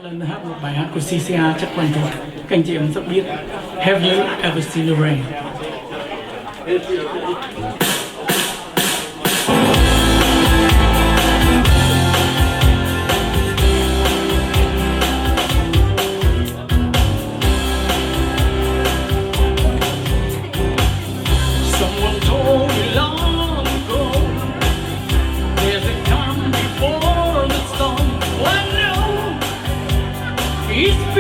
Đó là hát một bài hát của CCA chắc quen thuộc. Các anh chị em rất biết. Have you ever seen the rain? Someone told me long ago there's a calm before the storm. Oh, I know it's